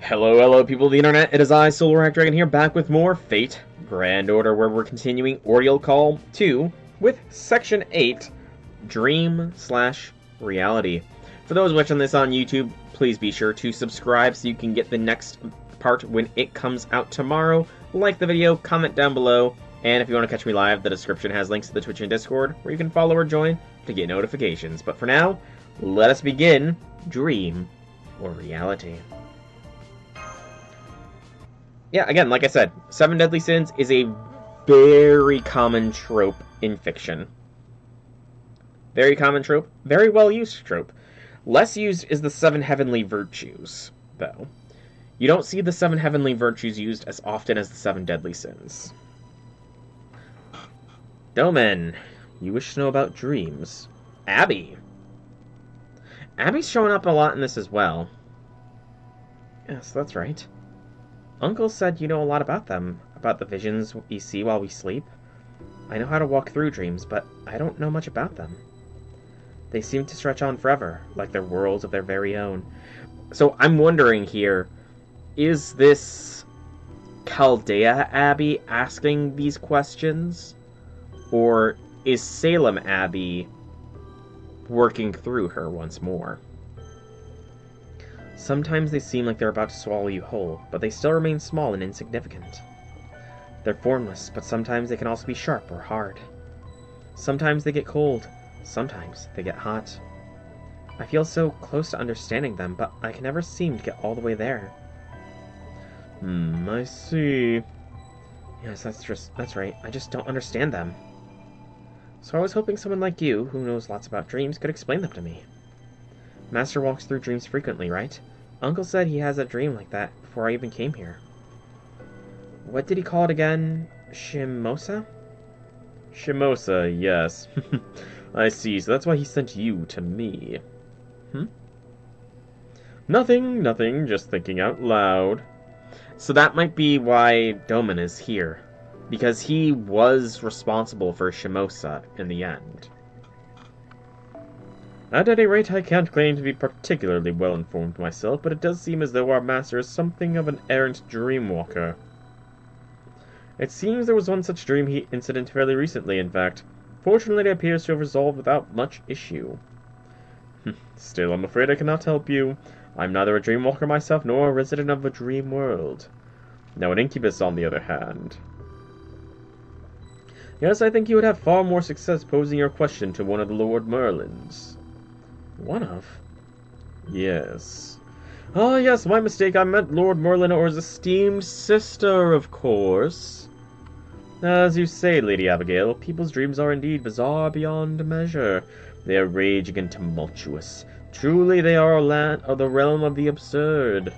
Hello, people of the internet. It is I, Solar Dragon, here, back with more Fate Grand Order, where we're continuing Ordeal Call 2 with Section 8, Dream/Reality. For those watching this on YouTube, please be sure to subscribe so you can get the next part when it comes out tomorrow. Like the video, comment down below, and if you want to catch me live, the description has links to the Twitch and Discord, where you can follow or join to get notifications. But for now, let us begin Dream or Reality. Yeah, again, like I said, 7 Deadly Sins is a very common trope in fiction. Very common trope, very well used trope. Less used is the 7 Heavenly Virtues, though. You don't see the 7 Heavenly Virtues used as often as the 7 Deadly Sins. Doman, you wish to know about dreams. Abby. Abby's showing up a lot in this as well. Yes, that's right. Uncle said you know a lot about them, about the visions we see while we sleep. I know how to walk through dreams, but I don't know much about them. They seem to stretch on forever, like they're worlds of their very own. So I'm wondering here, is this Chaldea Abby asking these questions? Or is Salem Abby working through her once more? Sometimes they seem like they're about to swallow you whole, but they still remain small and insignificant. They're formless, but sometimes they can also be sharp or hard. Sometimes they get cold, sometimes they get hot. I feel so close to understanding them, but I can never seem to get all the way there. I see. Yes, that's right. I just don't understand them. So I was hoping someone like you, who knows lots about dreams, could explain them to me. Master walks through dreams frequently, right? Uncle said he has a dream like that before I even came here. What did he call it again? Shimosa? Shimosa, yes. I see, so that's why he sent you to me. Nothing, just thinking out loud. So that might be why Doman is here. Because he was responsible for Shimosa in the end. At any rate, I can't claim to be particularly well-informed myself, but it does seem as though our master is something of an errant dreamwalker. It seems there was one such dream incident fairly recently, in fact. Fortunately, it appears to have resolved without much issue. Still, I'm afraid I cannot help you. I'm neither a dreamwalker myself, nor a resident of a dream world. Now, an incubus, on the other hand. Yes, I think you would have far more success posing your question to one of the Lord Merlins. One of? Yes. Ah, yes, my mistake. I meant Lord Merlin or his esteemed sister, of course. As you say, Lady Abigail, people's dreams are indeed bizarre beyond measure. They are raging and tumultuous. Truly, they are the realm of the absurd.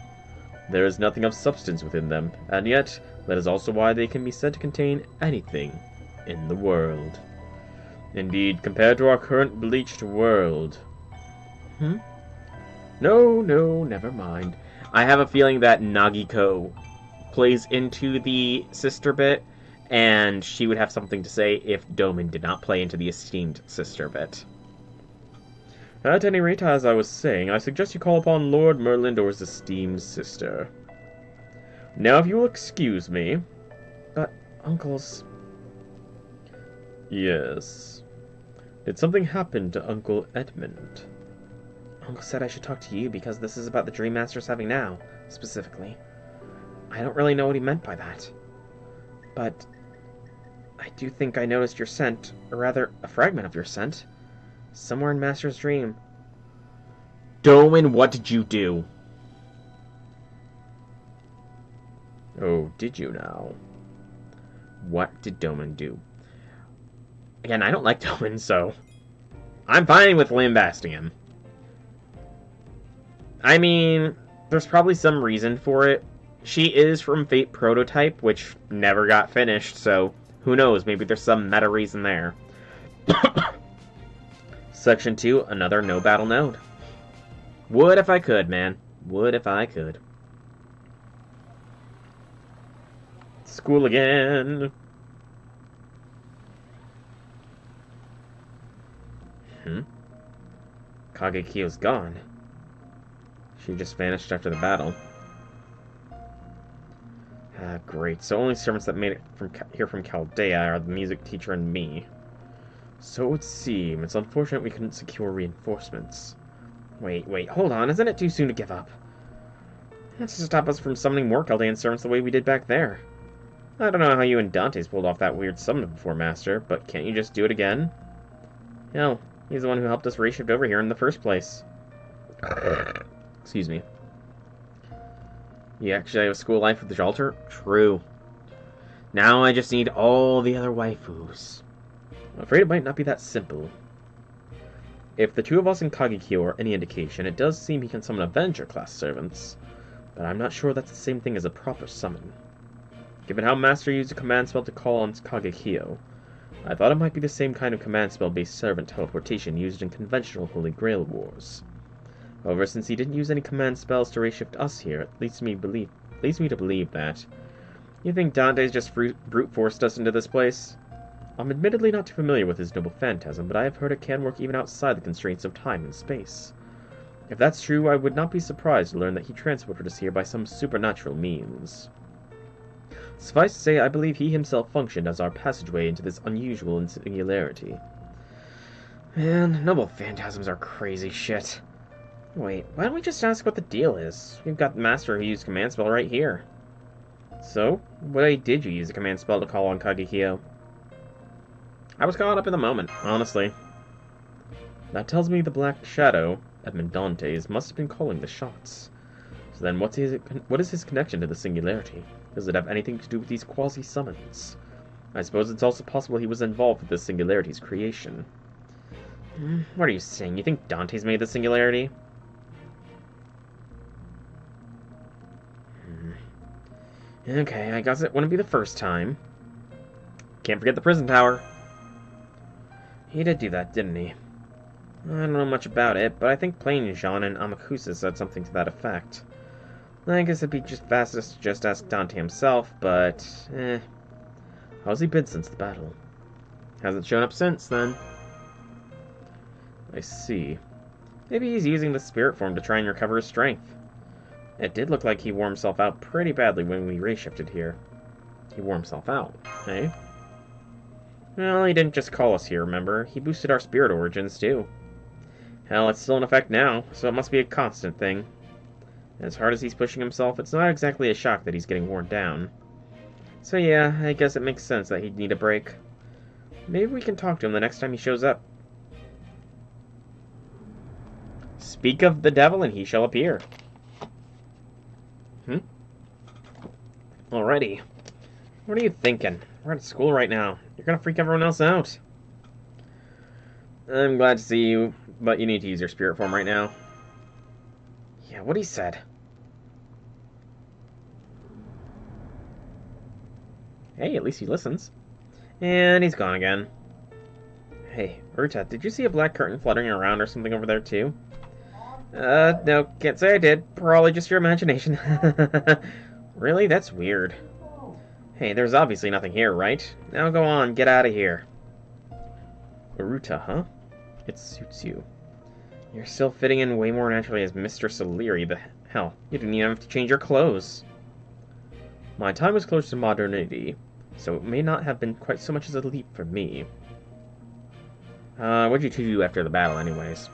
There is nothing of substance within them, and yet, that is also why they can be said to contain anything in the world. Indeed, compared to our current bleached world... No, never mind. I have a feeling that Nagiko plays into the sister bit, and she would have something to say if Doman did not play into the esteemed sister bit. At any rate, as I was saying, I suggest you call upon Lord Merlin or his esteemed sister. Now, if you will excuse me... But, uncles... Yes. Did something happen to Uncle Edmund? Uncle said I should talk to you because this is about the dream Master's having now, specifically. I don't really know what he meant by that. But I do think I noticed your scent, or rather, a fragment of your scent, somewhere in Master's dream. Doman, what did you do? Oh, did you now? What did Doman do? Again, I don't like Doman, so I'm fine with lambasting him. I mean, there's probably some reason for it. She is from Fate Prototype, which never got finished, so who knows, maybe there's some meta reason there. Section 2, another no battle node. Would if I could, man. Would if I could. School again. Kagekyo's gone. She just vanished after the battle. Ah, great. So only servants that made it here from Chaldea are the music teacher and me. So it would seem. It's unfortunate we couldn't secure reinforcements. Wait, hold on. Isn't it too soon to give up? That's to stop us from summoning more Chaldean servants the way we did back there. I don't know how you and Dante's pulled off that weird summon before, Master, but can't you just do it again? Hell, he's the one who helped us reshift over here in the first place. Excuse me. You actually have a school life with the Jalter? True. Now I just need all the other waifus. I'm afraid it might not be that simple. If the two of us in Kagekyo are any indication, it does seem he can summon Avenger-class servants, but I'm not sure that's the same thing as a proper summon. Given how Master used a command spell to call on Kagekyo, I thought it might be the same kind of command spell-based servant teleportation used in conventional Holy Grail wars. However, since he didn't use any command spells to reshift us here, it leads me to believe that. You think Dante's just brute forced us into this place? I'm admittedly not too familiar with his noble phantasm, but I have heard it can work even outside the constraints of time and space. If that's true, I would not be surprised to learn that he transported us here by some supernatural means. Suffice to say, I believe he himself functioned as our passageway into this unusual singularity. Man, noble phantasms are crazy shit. Wait, why don't we just ask what the deal is? We've got the Master who used command spell right here. So, why did you use a command spell to call on Kagekyo? I was caught up in the moment, honestly. That tells me the Black Shadow, Edmund Dantes, must have been calling the shots. So then what is his connection to the singularity? Does it have anything to do with these quasi-summons? I suppose it's also possible he was involved with the singularity's creation. What are you saying? You think Dantes made the singularity? Okay, I guess it wouldn't be the first time. Can't forget the prison tower. He did do that, didn't he? I don't know much about it, but I think Plain Jean and Amakusa said something to that effect. I guess it'd be just fastest to just ask Dante himself, but how's he been since the battle? Hasn't shown up since, then. I see. Maybe he's using the spirit form to try and recover his strength. It did look like he wore himself out pretty badly when we reshifted here. He wore himself out, eh? Well, he didn't just call us here, remember? He boosted our spirit origins, too. Hell, it's still in effect now, so it must be a constant thing. As hard as he's pushing himself, it's not exactly a shock that he's getting worn down. So yeah, I guess it makes sense that he'd need a break. Maybe we can talk to him the next time he shows up. Speak of the devil and he shall appear. Alrighty. What are you thinking? We're at school right now. You're gonna freak everyone else out. I'm glad to see you, but you need to use your spirit form right now. Yeah, what he said. Hey, at least he listens. And he's gone again. Hey, Ruta, did you see a black curtain fluttering around or something over there too? No, can't say I did. Probably just your imagination. Really? That's weird. Hey, there's obviously nothing here, right? Now go on, get out of here. Uruta, huh? It suits you. You're still fitting in way more naturally as Mistress O'Leary. The hell, you didn't even have to change your clothes. My time was close to modernity, so it may not have been quite so much as a leap for me. What'd you two do after the battle, anyways?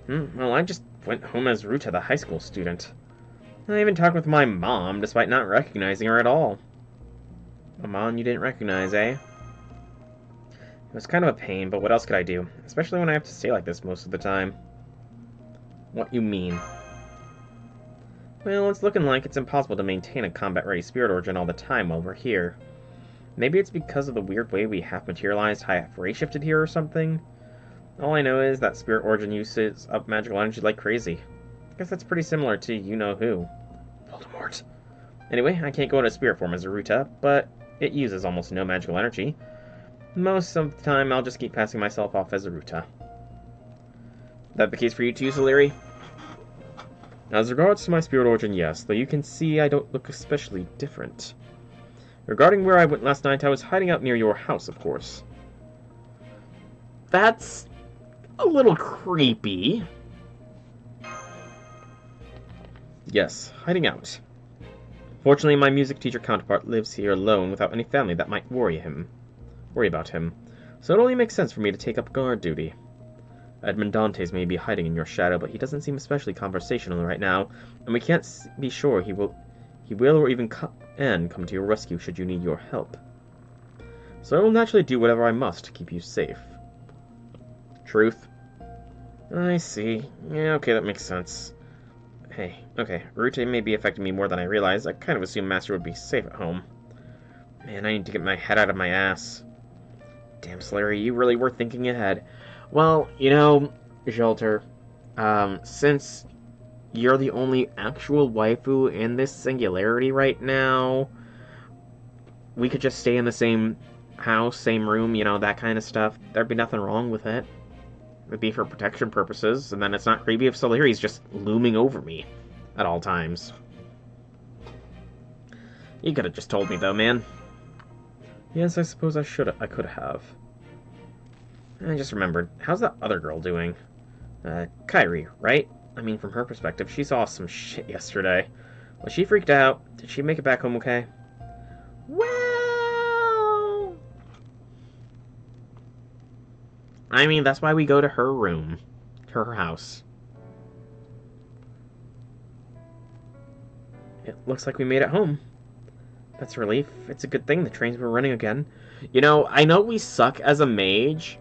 Well, I just went home as Ruta, the high school student. I even talked with my mom, despite not recognizing her at all. A mom you didn't recognize, eh? It was kind of a pain, but what else could I do? Especially when I have to stay like this most of the time. What you mean? Well, it's looking like it's impossible to maintain a combat-ready spirit origin all the time while we're here. Maybe it's because of the weird way we half materialized, half ray-shifted here or something. All I know is that spirit origin uses up magical energy like crazy. I guess that's pretty similar to you-know-who. Voldemort. Anyway, I can't go into spirit form as Aruta, but it uses almost no magical energy. Most of the time, I'll just keep passing myself off as Aruta. That the case for you too, O'Leary? As regards to my spirit origin, yes, though you can see I don't look especially different. Regarding where I went last night, I was hiding out near your house, of course. That's a little creepy. Yes, hiding out. Fortunately, my music teacher counterpart lives here alone without any family that might worry about him. So it only makes sense for me to take up guard duty. Edmond Dantes may be hiding in your shadow, but he doesn't seem especially conversational right now, and we can't be sure he will or even come to your rescue should you need your help. So I will naturally do whatever I must to keep you safe. Truth? I see. Yeah, okay, that makes sense. Hey, okay, Rute may be affecting me more than I realized. I kind of assumed Master would be safe at home. Man, I need to get my head out of my ass. Damn, Slary, you really were thinking ahead. Well, you know, Jolter, since you're the only actual waifu in this singularity right now, we could just stay in the same house, same room, you know, that kind of stuff. There'd be nothing wrong with it. It'd be for protection purposes, and then it's not creepy if Solari's just looming over me at all times. You could have just told me, though, man. Yes, I suppose I could have. I just remembered. How's that other girl doing? Kairi, right? I mean, from her perspective, she saw some shit yesterday. Was she freaked out? Did she make it back home okay? Well... I mean, that's why we go to her room. To her house. It looks like we made it home. That's a relief. It's a good thing the trains were running again. You know, I know we suck as a mage,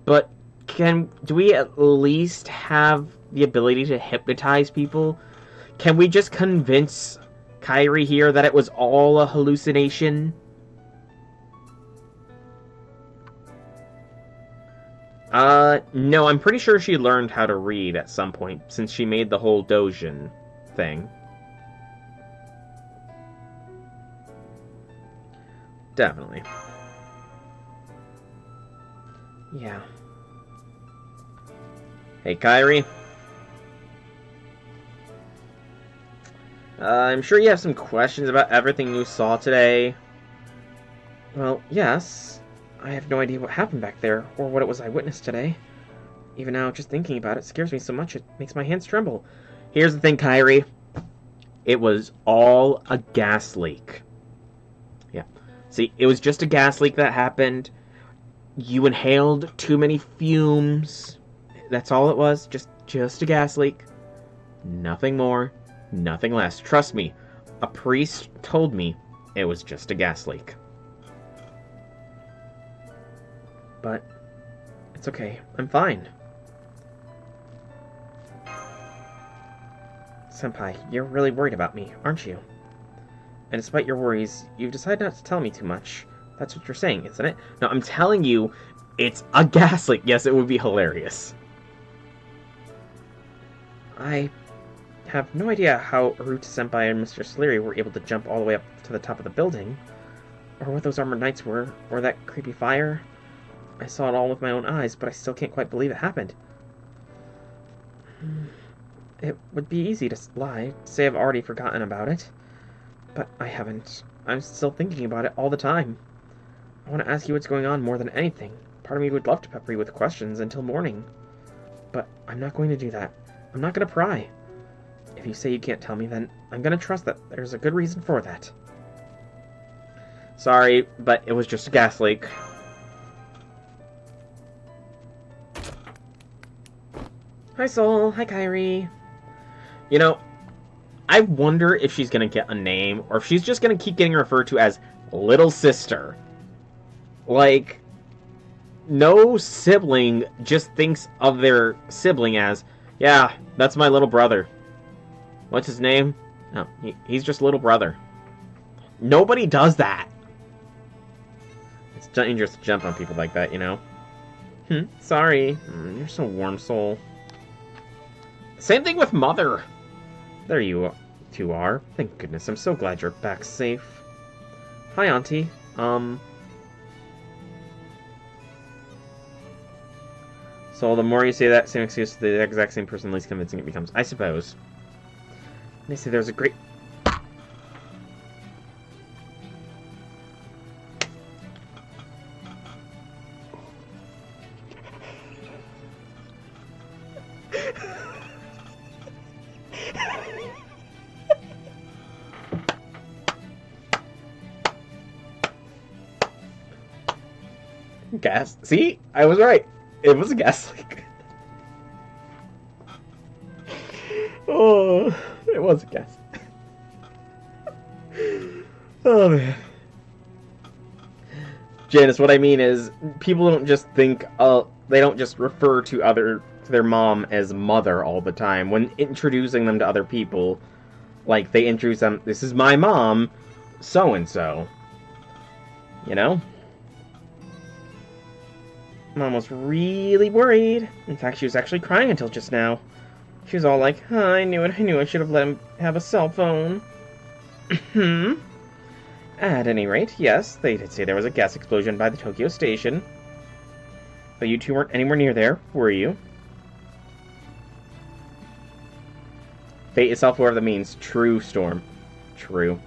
but do we at least have the ability to hypnotize people? Can we just convince Kairi here that it was all a hallucination? No, I'm pretty sure she learned how to read at some point, since she made the whole Dojin thing. Definitely. Yeah. Hey, Kairi. I'm sure you have some questions about everything you saw today. Well, yes. I have no idea what happened back there, or what it was I witnessed today. Even now, just thinking about it scares me so much it makes my hands tremble. Here's the thing, Kairi. It was all a gas leak. Yeah. See, it was just a gas leak that happened. You inhaled too many fumes. That's all it was. Just a gas leak. Nothing more, nothing less. Trust me, a priest told me it was just a gas leak. But it's okay. I'm fine. Senpai, you're really worried about me, aren't you? And despite your worries, you've decided not to tell me too much. That's what you're saying, isn't it? No, I'm telling you, it's a gas leak. Yes, it would be hilarious. I have no idea how Arute Senpai and Mr. Sleary were able to jump all the way up to the top of the building, or what those armored knights were, or that creepy fire. I saw it all with my own eyes, but I still can't quite believe it happened. It would be easy to lie, say I've already forgotten about it. But I haven't. I'm still thinking about it all the time. I want to ask you what's going on more than anything. Part of me would love to pepper you with questions until morning. But I'm not going to do that. I'm not going to pry. If you say you can't tell me, then I'm going to trust that there's a good reason for that. Sorry, but it was just a gas leak. Hi, Sol. Hi, Kairi. You know, I wonder if she's going to get a name, or if she's just going to keep getting referred to as Little Sister. Like, no sibling just thinks of their sibling as, yeah, that's my little brother. What's his name? No, he's just little brother. Nobody does that. It's dangerous to jump on people like that, you know? Sorry. You're so warm, Soul. Same thing with Mother. There you two are. Thank goodness. I'm so glad you're back safe. Hi, Auntie. So the more you say that same excuse to the exact same person, the least convincing it becomes. I suppose. They say there's a great... Gas. See? I was right. It was a gas leak. Oh, it was a gas. Oh, man. Janice, what I mean is, people don't just think, they don't just refer to their mom as mother all the time. When introducing them to other people, like, they introduce them, this is my mom, so-and-so. You know? Mom was really worried. In fact, she was actually crying until just now. She was all like, I knew it, I knew I should have let him have a cell phone. At any rate, yes, they did say there was a gas explosion by the Tokyo station. But you two weren't anywhere near there, were you? Fate is self-aware that means true, Storm. True.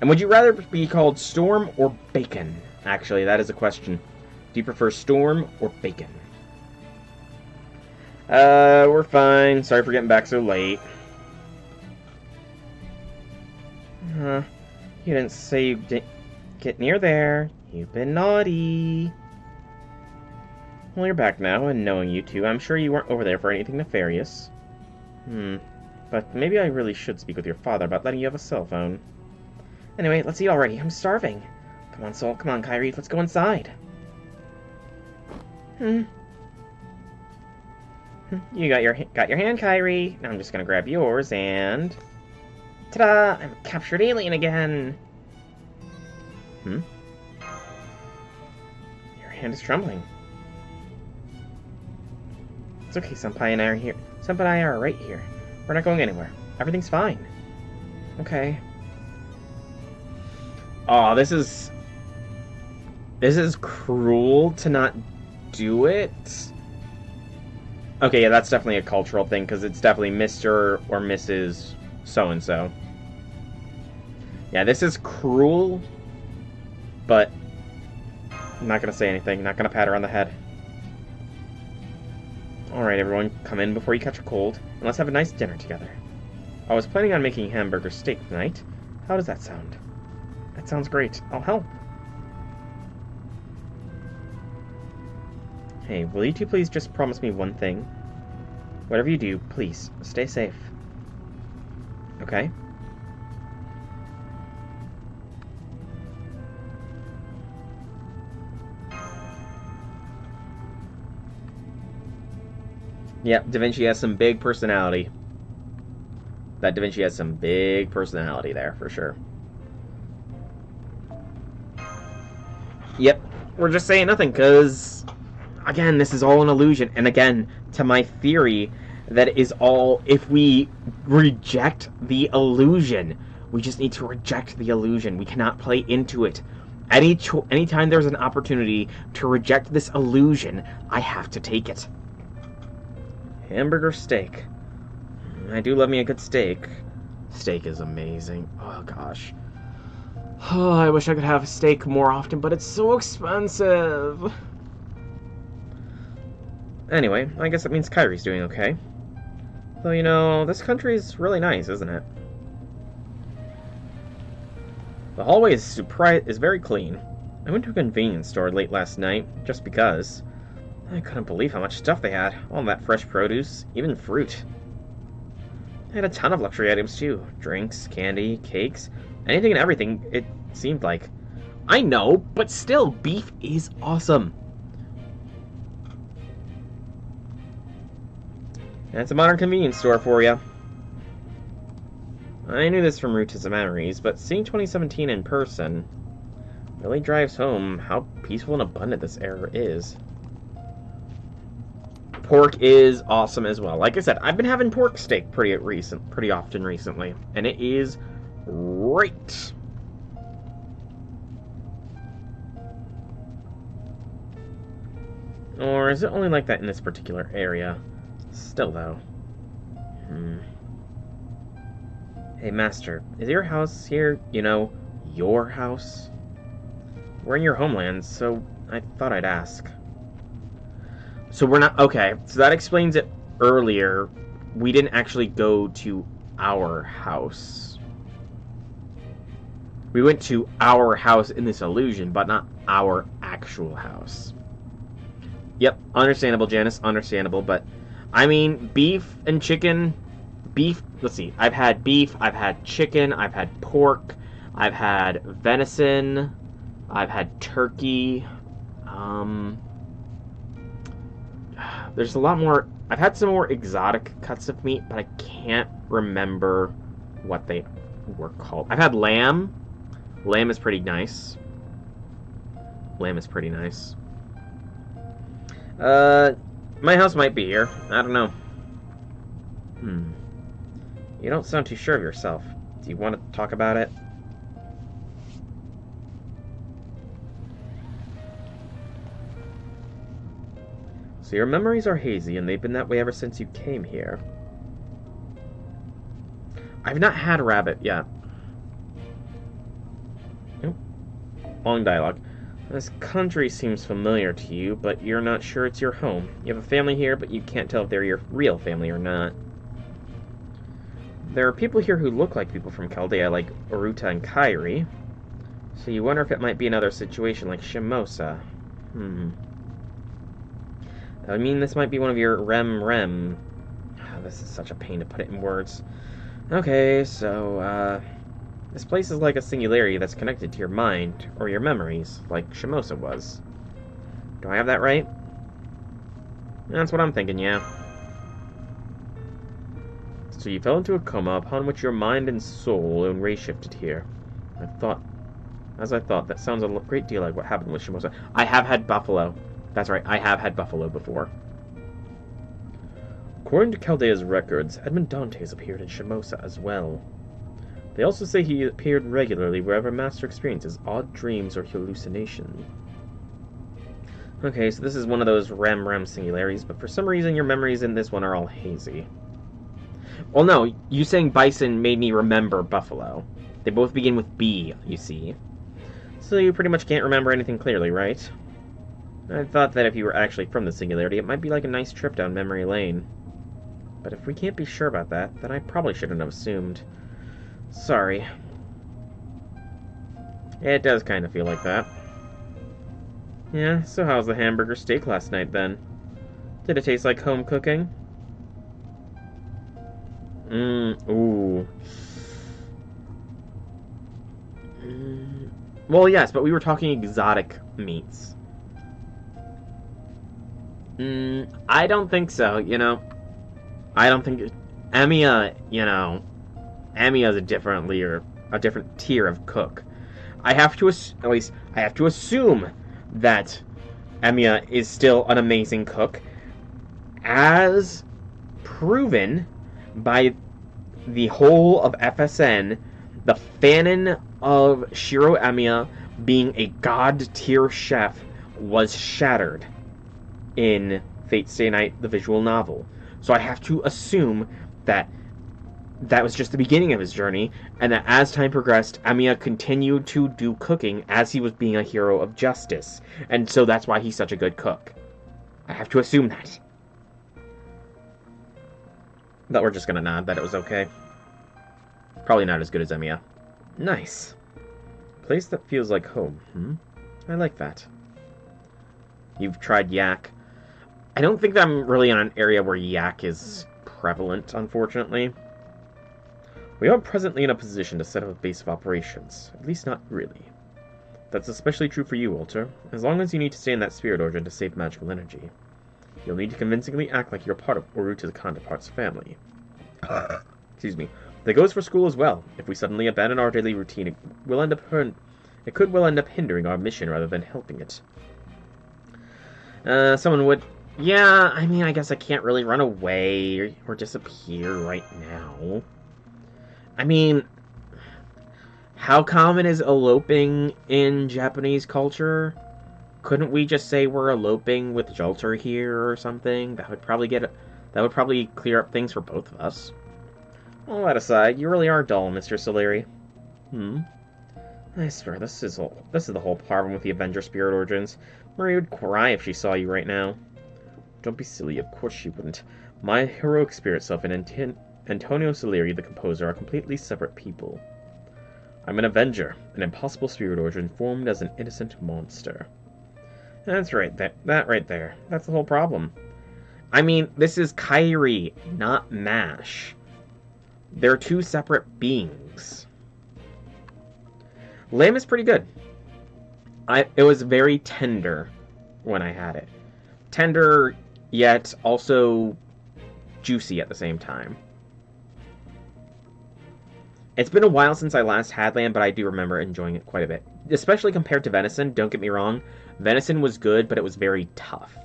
And would you rather be called Storm or Bacon? Actually, that is a question. Do you prefer Storm or Bacon? We're fine. Sorry for getting back so late. You didn't say you didn't get near there. You've been naughty. Well, you're back now, and knowing you two, I'm sure you weren't over there for anything nefarious. But maybe I really should speak with your father about letting you have a cell phone. Anyway, let's eat already. I'm starving. Come on, Soul. Come on, Kyrie. Let's go inside. You got your hand, Kyrie. Now I'm just gonna grab yours and... Ta-da! I'm a captured alien again! Your hand is trembling. It's okay, Senpai and I are here. Senpai and I are right here. We're not going anywhere. Everything's fine. Okay. Aw, this is cruel to not do it. Okay, yeah, that's definitely a cultural thing, because it's definitely Mr. or Mrs. So-and-so. Yeah, this is cruel, but I'm not going to say anything. Not going to pat her on the head. Alright, everyone, come in before you catch a cold, and let's have a nice dinner together. I was planning on making hamburger steak tonight. How does that sound? That sounds great. I'll help. Hey, will you two please just promise me one thing? Whatever you do, please, stay safe. Okay? Yep, Da Vinci has some big personality. That Da Vinci has some big personality there, for sure. Yep, we're just saying nothing, because... Again, this is all an illusion. And again, to my theory, that is all... If we reject the illusion, we just need to reject the illusion. We cannot play into it. Anytime there's an opportunity to reject this illusion, I have to take it. Hamburger steak. I do love me a good steak. Steak is amazing. Oh, gosh. Oh, I wish I could have steak more often, but it's so expensive. Anyway, I guess that means Kyrie's doing okay. Though, you know, this country is really nice, isn't it? The hallway is very clean. I went to a convenience store late last night, just because. I couldn't believe how much stuff they had. All that fresh produce, even fruit. They had a ton of luxury items, too. Drinks, candy, cakes, anything and everything, it seemed like. I know, but still, beef is awesome. That's a modern convenience store for you. I knew this from roots of memories, but seeing 2017 in person really drives home how peaceful and abundant this era is. Pork is awesome as well. Like I said, I've been having pork steak pretty often recently, and it is great. Or is it only like that in this particular area? Still, though. Hey, Master, is your house here, you know, your house? We're in your homeland, so I thought I'd ask. So we're not... Okay, so that explains it earlier. We didn't actually go to our house. We went to our house in this illusion, but not our actual house. Yep, understandable, Janice, understandable, but I mean, beef and chicken, beef, let's see, I've had beef, I've had chicken, I've had pork, I've had venison, I've had turkey, um, there's a lot more, I've had some more exotic cuts of meat, but I can't remember what they were called. I've had lamb. Lamb is pretty nice. Lamb is pretty nice. My house might be here. I don't know. You don't sound too sure of yourself. Do you want to talk about it? So your memories are hazy, and they've been that way ever since you came here. I've not had a rabbit yet. Nope. Long dialogue. This country seems familiar to you, but you're not sure it's your home. You have a family here, but you can't tell if they're your real family or not. There are people here who look like people from Chaldea, like Oruta and Kairi. So you wonder if it might be another situation like Shimosa. I mean, this might be one of your rem. Oh, this is such a pain to put it in words. Okay, so, this place is like a singularity that's connected to your mind, or your memories, like Shimosa was. Do I have that right? That's what I'm thinking, yeah. So you fell into a coma upon which your mind and soul and ray shifted here. As I thought, that sounds a great deal like what happened with Shimosa. I have had buffalo. That's right, I have had buffalo before. According to Chaldea's records, Edmund Dantes appeared in Shimosa as well. They also say he appeared regularly wherever Master experiences odd dreams or hallucination. Okay, so this is one of those rem singularities, but for some reason your memories in this one are all hazy. Well, no, you saying bison made me remember buffalo. They both begin with B, you see. So you pretty much can't remember anything clearly, right? I thought that if you were actually from the singularity, it might be like a nice trip down memory lane. But if we can't be sure about that, then I probably shouldn't have assumed. Sorry. It does kind of feel like that. Yeah, so how's the hamburger steak last night, then? Did it taste like home cooking? Ooh. Well, yes, but we were talking exotic meats. I don't think so, you know. I don't think... Emiya, you know... Emiya's a different tier of cook. I have to assume that Emiya is still an amazing cook, as proven by the whole of FSN, the fanon of Shiro Emiya being a god-tier chef was shattered in Fate Stay Night, the visual novel. So I have to assume that that was just the beginning of his journey, and that as time progressed, Emiya continued to do cooking as he was being a hero of justice. And so that's why he's such a good cook. I have to assume that. But we're just gonna nod that it was okay. Probably not as good as Emiya. Nice. Place that feels like home, I like that. You've tried yak. I don't think that I'm really in an area where yak is prevalent, unfortunately. We aren't presently in a position to set up a base of operations. At least not really. That's especially true for you, Walter. As long as you need to stay in that spirit origin to save magical energy, you'll need to convincingly act like you're part of Oruta the Counterpart's family. Excuse me. That goes for school as well. If we suddenly abandon our daily routine, it could well end up hindering our mission rather than helping it. Someone would... Yeah, I mean, I guess I can't really run away or disappear right now. I mean, how common is eloping in Japanese culture? Couldn't we just say we're eloping with Jolter here or something? That would probably clear up things for both of us. All that aside, you really are dull, Mr. Soleri. I swear, this is the whole problem with the Avenger Spirit Origins. Marie would cry if she saw you right now. Don't be silly, of course she wouldn't. My heroic spirit self and Antonio Salieri, the composer, are completely separate people. I'm an Avenger, an impossible spirit origin formed as an innocent monster. That's right, that right there. That's the whole problem. I mean, this is Kyrie, not MASH. They're two separate beings. Lamb is pretty good. It was very tender when I had it. Tender, yet also juicy at the same time. It's been a while since I last had lamb, but I do remember enjoying it quite a bit. Especially compared to venison, don't get me wrong. Venison was good, but it was very tough.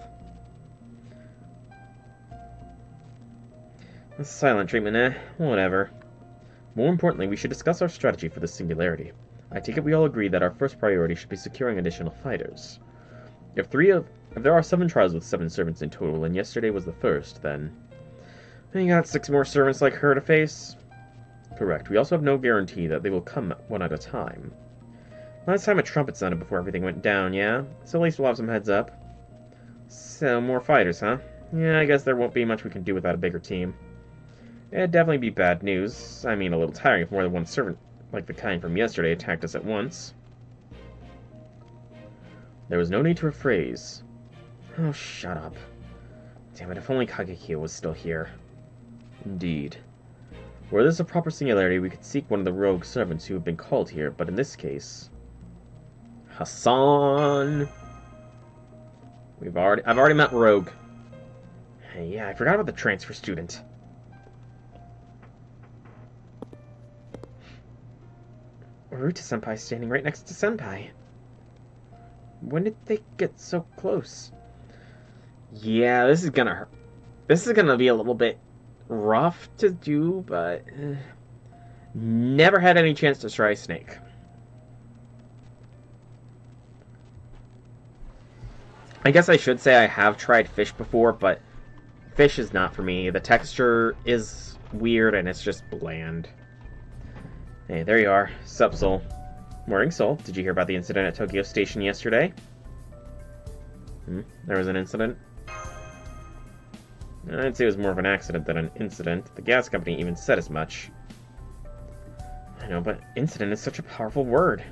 Silent treatment, whatever. More importantly, we should discuss our strategy for the singularity. I take it we all agree that our first priority should be securing additional fighters. If there are 7 trials with 7 servants in total, and yesterday was the first, then you got 6 more servants like her to face? Correct. We also have no guarantee that they will come one at a time. Last time a trumpet sounded before everything went down, yeah? So at least we'll have some heads up. So, more fighters, huh? Yeah, I guess there won't be much we can do without a bigger team. It'd definitely be bad news. I mean, a little tiring if more than one servant, like the kind from yesterday, attacked us at once. There was no need to rephrase. Oh, shut up. Damn it, if only Kagekiyo was still here. Indeed. Were this a proper singularity, we could seek one of the rogue servants who have been called here, but in this case... Hassan! I've already met Rogue. Hey, yeah, I forgot about the transfer student. Uruta-senpai standing right next to Senpai. When did they get so close? Yeah, this is gonna hurt. This is gonna be a little bit rough to do, but never had any chance to try snake. I guess I should say I have tried fish before, but fish is not for me. The texture is weird and it's just bland. Hey, there you are. Sup, Soul. Morning, Soul. Did you hear about the incident at Tokyo Station yesterday? There was an incident? I'd say it was more of an accident than an incident. The gas company even said as much. I know, but incident is such a powerful word.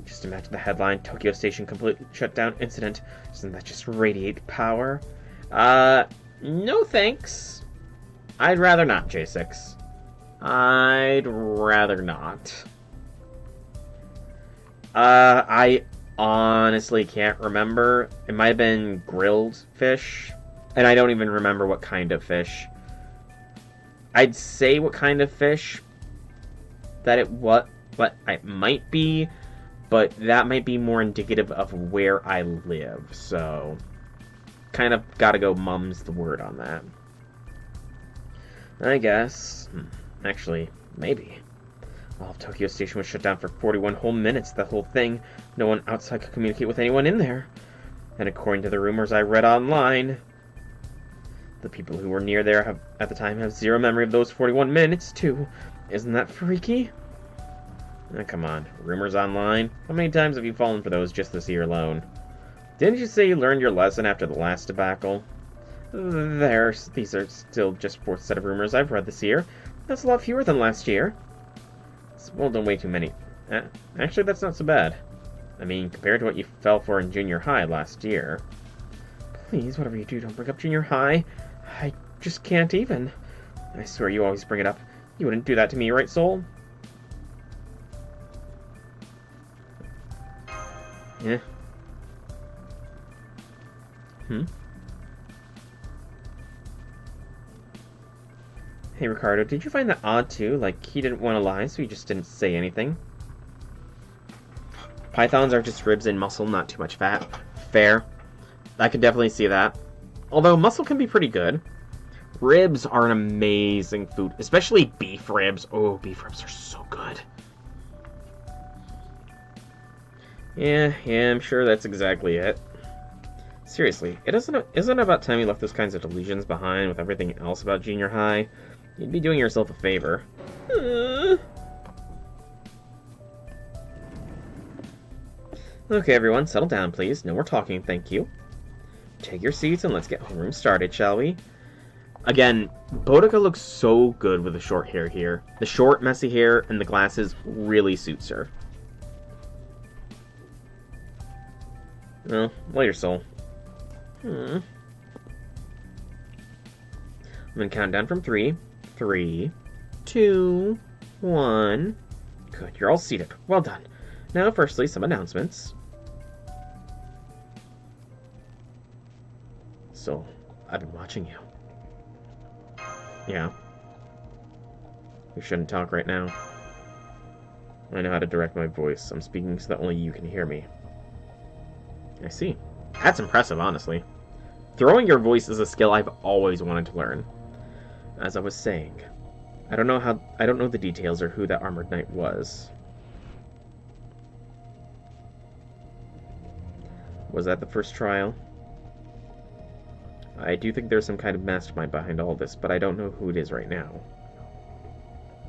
Just imagine the headline, Tokyo Station completely shut down incident. Doesn't that just radiate power? No thanks. I'd rather not, J6. I'd rather not. I honestly can't remember. It might have been grilled fish. And I don't even remember what kind of fish. I'd say what kind of fish that it might be, but that might be more indicative of where I live. So, kind of gotta go mum's the word on that. I guess. Actually, maybe. Well, Tokyo Station was shut down for 41 whole minutes, the whole thing. No one outside could communicate with anyone in there. And according to the rumors I read online, the people who were near there at the time have zero memory of those 41 minutes, too. Isn't that freaky? Oh, come on. Rumors online? How many times have you fallen for those just this year alone? Didn't you say you learned your lesson after the last debacle? These are still just 4th set of rumors I've read this year. That's a lot fewer than last year. Well, don't way too many. Actually, that's not so bad. I mean, compared to what you fell for in junior high last year. Please, whatever you do, don't bring up junior high. I just can't even. I swear you always bring it up. You wouldn't do that to me, right, Soul? Yeah. Hey, Ricardo, did you find that odd, too? Like, he didn't want to lie, so he just didn't say anything. Pythons are just ribs and muscle, not too much fat. Fair. I could definitely see that. Although, muscle can be pretty good. Ribs are an amazing food, especially beef ribs. Oh, beef ribs are so good. Yeah, I'm sure that's exactly it. Seriously, isn't it about time you left those kinds of delusions behind with everything else about junior high? You'd be doing yourself a favor. Okay, everyone, settle down, please. No more talking, thank you. Take your seats and let's get homeroom started, shall we? Again, Boudica looks so good with the short hair here. The short, messy hair and the glasses really suits her. Well, your soul. I'm gonna count down from 3. 3, 2, 1. Good, you're all seated. Well done. Now, firstly, some announcements. So, I've been watching you. Yeah. You shouldn't talk right now. I know how to direct my voice. I'm speaking so that only you can hear me. I see. That's impressive, honestly. Throwing your voice is a skill I've always wanted to learn. As I was saying, I don't know the details or who that armored knight was. Was that the first trial? I do think there's some kind of mastermind behind all this, but I don't know who it is right now.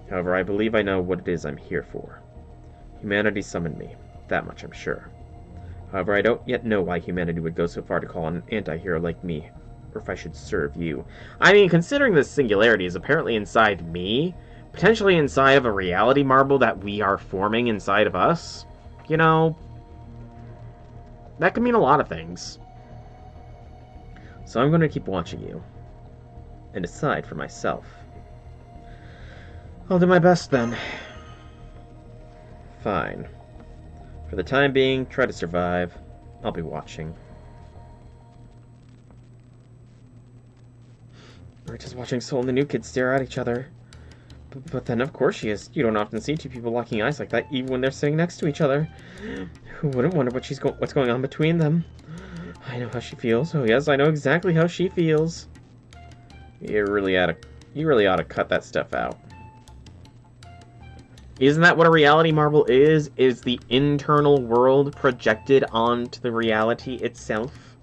However, I believe I know what it is I'm here for. Humanity summoned me. That much I'm sure. However, I don't yet know why humanity would go so far to call on an anti-hero like me, or if I should serve you. I mean, considering this singularity is apparently inside me, potentially inside of a reality marble that we are forming inside of us, you know, that could mean a lot of things. So I'm going to keep watching you, and decide for myself. I'll do my best then. Fine. For the time being, try to survive. I'll be watching. We're just watching Soul and the new kid stare at each other. But then, of course she is. You don't often see two people locking eyes like that, even when they're sitting next to each other. Who wouldn't wonder what's going on between them? I know how she feels. Oh yes, I know exactly how she feels. You really ought to cut that stuff out. Isn't that what a reality marble is? Is the internal world projected onto the reality itself?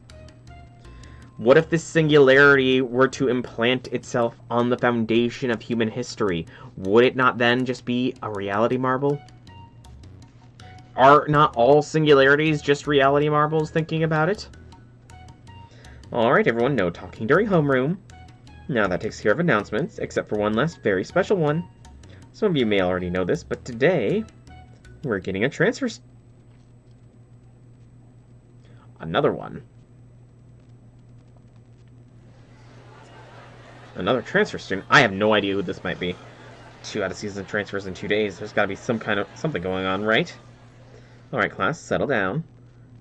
What if this singularity were to implant itself on the foundation of human history? Would it not then just be a reality marble? Are not all singularities just reality marbles, thinking about it? Alright, everyone, no talking during homeroom. Now that takes care of announcements, except for one last very special one. Some of you may already know this, but today, we're getting a transfer... Another one. Another transfer student? I have no idea who this might be. 2 out-of-season transfers in 2 days. There's gotta be something going on, right? Alright, class, settle down.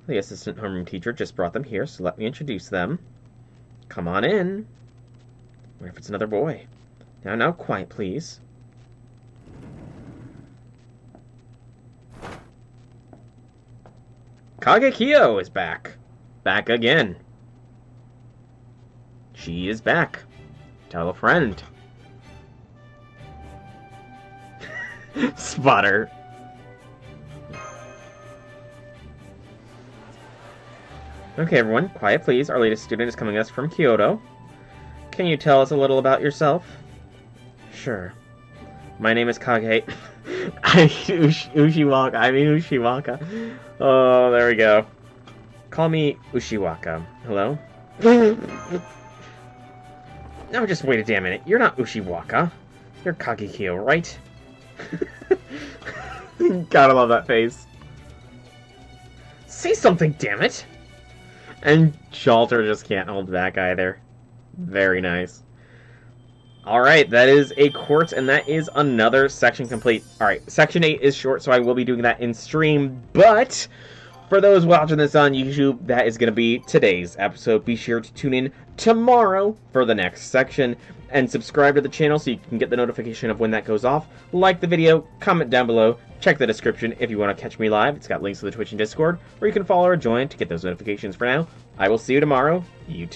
The assistant homeroom teacher just brought them here, so let me introduce them. Come on in. What if it's another boy? Now, quiet, please. Kagekyo is back. Back again. She is back. Tell a friend. Spotter. Okay, everyone, quiet please. Our latest student is coming to us from Kyoto. Can you tell us a little about yourself? Sure. My name is Kage... Ushiwaka. Oh, there we go. Call me Ushiwaka. Hello? No, just wait a damn minute. You're not Ushiwaka. You're Kagekyo, right? Gotta love that face. Say something, damn it! And Shalter just can't hold back either. Very nice. Alright, that is a quartz, and that is another section complete. Alright, section 8 is short, so I will be doing that in stream, but for those watching this on YouTube, that is going to be today's episode. Be sure to tune in tomorrow for the next section, and subscribe to the channel so you can get the notification of when that goes off. Like the video, comment down below, check the description if you want to catch me live. It's got links to the Twitch and Discord, or you can follow or join to get those notifications. For now, I will see you tomorrow. You too.